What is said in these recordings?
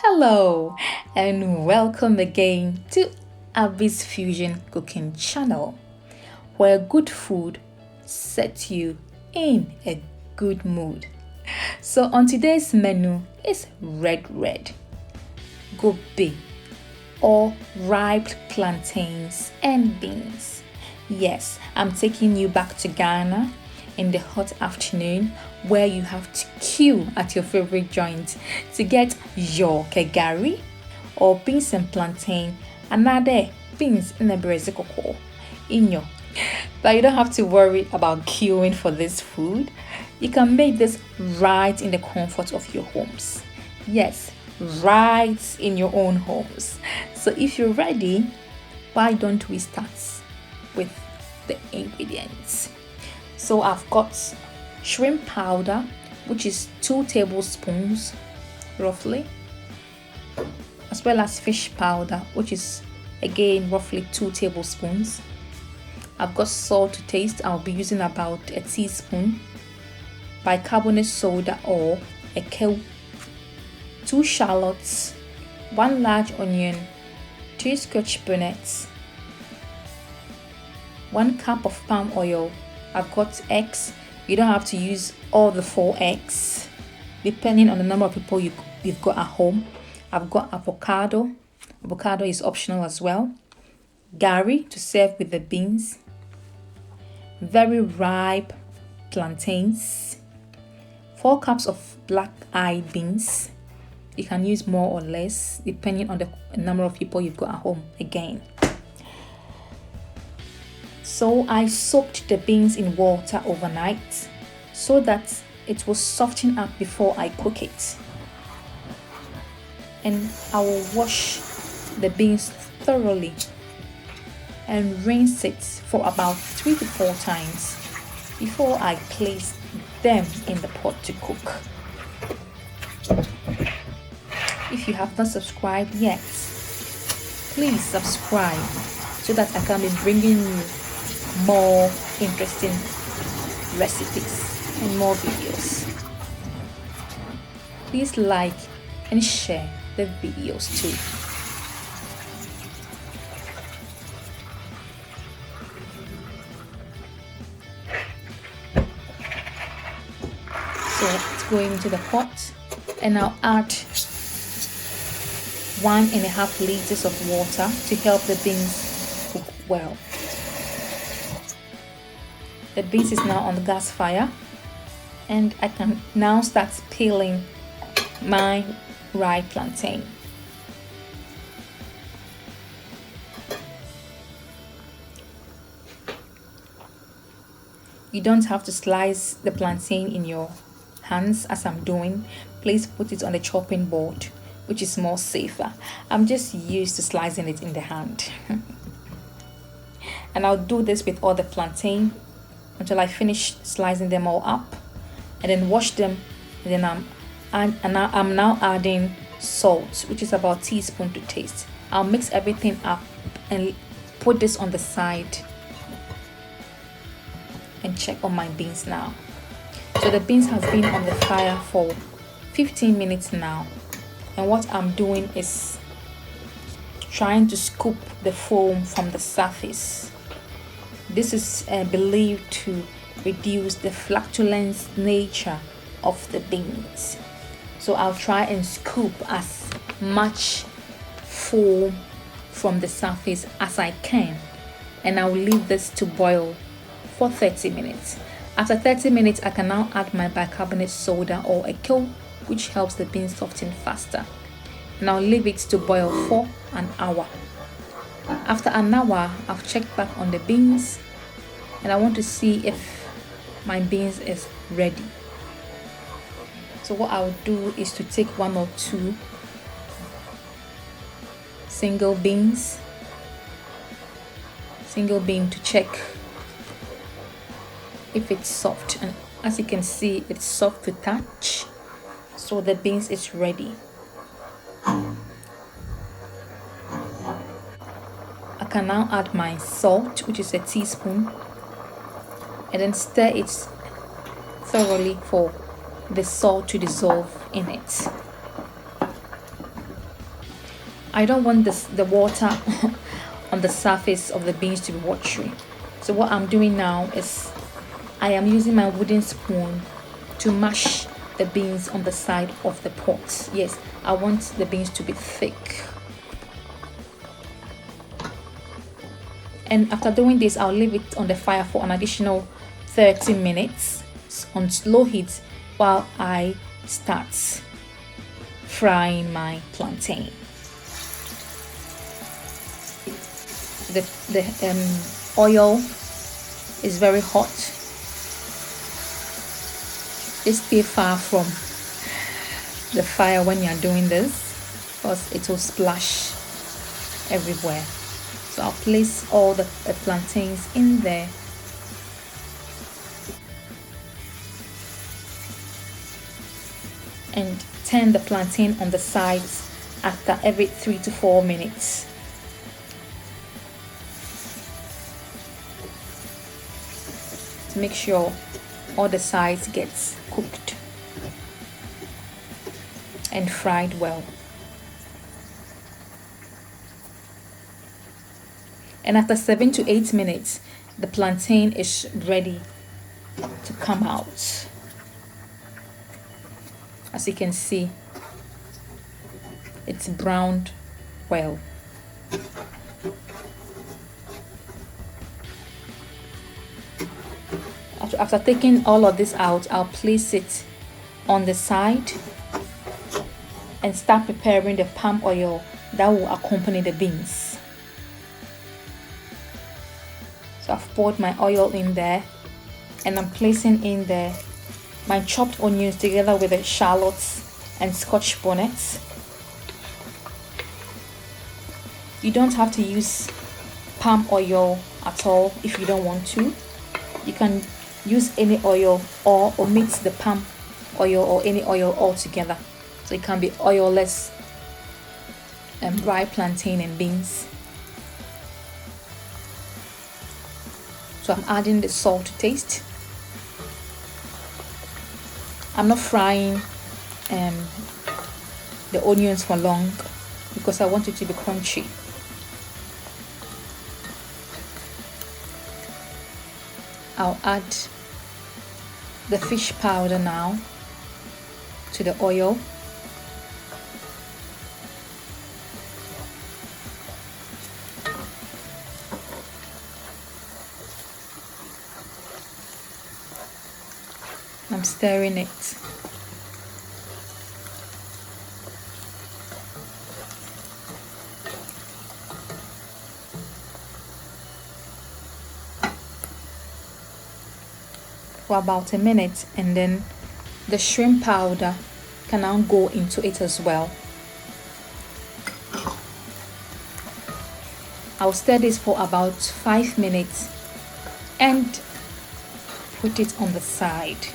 Hello and welcome again to Abby's Fusion Cooking channel, where good food sets you in a good mood. So on today's menu is red, Gobe, or ripe plantains and beans. Yes, I'm taking you back to Ghana in the hot afternoon where you have to queue at your favorite joint to get your Gari or beans and plantain, another beans in a brezikoko in your. But you don't have to worry about queuing for this food. You can make this right in the comfort of your homes. Yes, right in your own homes. So if you're ready, why don't we start with the ingredients? So I've got shrimp powder, which is 2 tablespoons roughly, as well as fish powder, which is again roughly 2 tablespoons. I've got salt to taste. I'll be using about a teaspoon. Bicarbonate soda or a cube. 2 shallots, 1 large onion, 2 Scotch bonnets, 1 cup of palm oil. I've got eggs. You don't have to use all the 4 eggs, depending on the number of people you've got at home. I've got avocado. Avocado is optional as well. Gari to serve with the beans. Very ripe plantains. 4 cups of black-eyed beans. You can use more or less, depending on the number of people you've got at home again. So I soaked the beans in water overnight so that it will soften up before I cook it. And I will wash the beans thoroughly and rinse it for about 3 to 4 times before I place them in the pot to cook. If you have not subscribed yet, please subscribe so that I can be bringing you more interesting recipes and more videos. Please like and share the videos too. So it's going into the pot, and I'll add 1.5 liters of water to help the beans cook well. The beans is now on the gas fire, and I can now start peeling my ripe plantain. You don't have to slice the plantain in your hands as I'm doing. Please put it on the chopping board, which is more safer. I'm just used to slicing it in the hand. And I'll do this with all the plantain until I finish slicing them all up, and then wash them. And then I'm now adding salt, which is about a teaspoon to taste. I'll mix everything up and put this on the side and check on my beans now. So the beans has been on the fire for 15 minutes now, and what I'm doing is trying to scoop the foam from the surface. This is believed to reduce the flatulence nature of the beans. So I'll try and scoop as much foam from the surface as I can, and I'll leave this to boil for 30 minutes. After 30 minutes, I can now add my bicarbonate soda or a cube, which helps the beans soften faster. And I'll leave it to boil for an hour. After an hour, I've checked back on the beans, and I want to see if my beans is ready. So what I'll do is to take 1 or 2 single bean to check if it's soft, and as you can see, it's soft to touch, so the beans is ready. I can now add my salt, which is a teaspoon, and then stir it thoroughly for the salt to dissolve in it. I don't want the water on the surface of the beans to be watery. So what I'm doing now is I am using my wooden spoon to mash the beans on the side of the pot. Yes, I want the beans to be thick. And after doing this, I'll leave it on the fire for an additional 30 minutes on slow heat while I start frying my plantain. The oil is very hot. Just stay far from the fire when you're doing this, because it will splash everywhere. So I'll place all the plantains in there. And turn the plantain on the sides after every 3 to 4 minutes. To make sure all the sides gets cooked and fried well. And after 7 to 8 minutes, the plantain is ready to come out. As you can see, it's browned well. After taking all of this out, I'll place it on the side and start preparing the palm oil that will accompany the beans. So I've poured my oil in there, and I'm placing in there my chopped onions together with the shallots and Scotch bonnets. You don't have to use palm oil at all if you don't want to. You can use any oil or omit the palm oil or any oil altogether. So it can be oilless dry plantain and beans. So I'm adding the salt to taste. I'm not frying the onions for long because I want it to be crunchy. I'll add the fish powder now to the oil. I'm stirring it. For about a minute, and then the shrimp powder can now go into it as well. I'll stir this for about 5 minutes and put it on the side.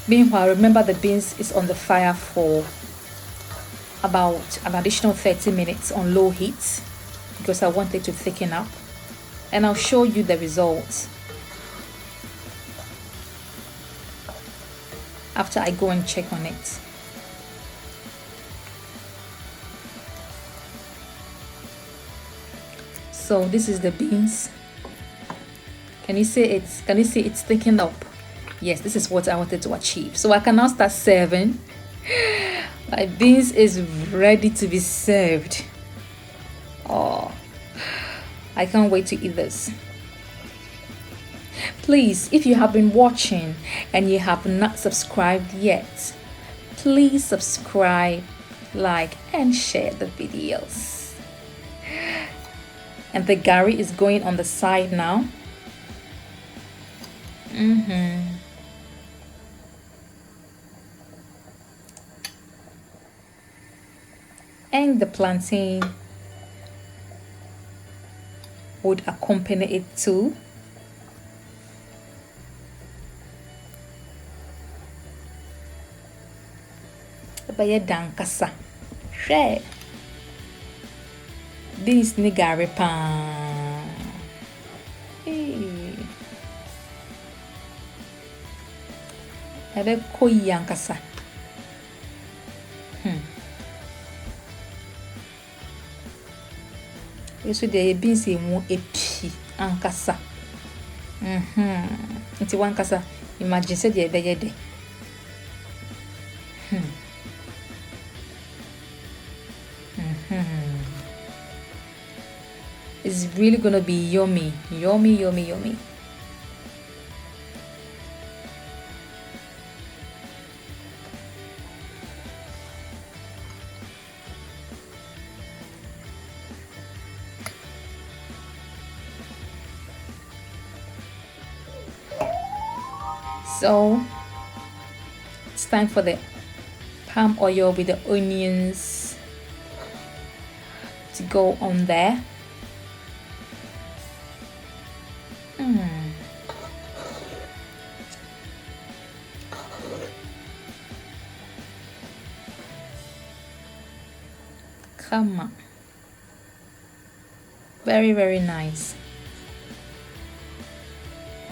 Meanwhile, remember the beans is on the fire for about an additional 30 minutes on low heat because I want it to thicken up, and I'll show you the results after I go and check on it. So this is the beans. Can you see it's thickened up? Yes, this is what I wanted to achieve. So I can now start serving. My beans is ready to be served. Oh, I can't wait to eat this. Please, if you have been watching and you have not subscribed yet, please subscribe, like, and share the videos. And the Gari is going on the side now. And the plantain would accompany it too. Baya dankasa. Share. This ni Gari pan. Ebe koyi yankasa. So there beans mu epi ankasa. Nti wankasa imagine say there be de. It's really gonna be yummy, yummy, yummy, yummy. So it's time for the palm oil with the onions to go on there. Come on. Very, very nice.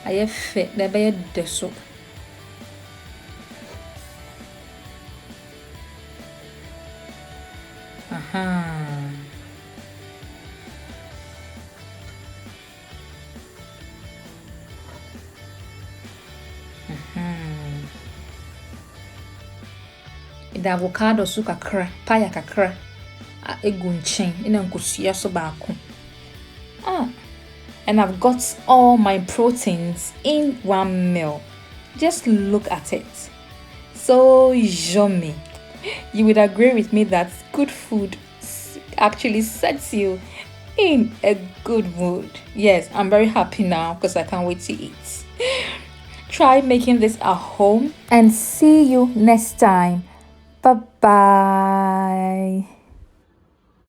I fit the bed the soup. The avocado so kakra, paya kakra. Egu nchen, ina nkosua so baako. And I've got all my proteins in one meal. Just look at it. So yummy. You would agree with me that good food actually sets you in a good mood. Yes, I'm very happy now because I can't wait to eat. Try making this at home and see you next time. Bye bye.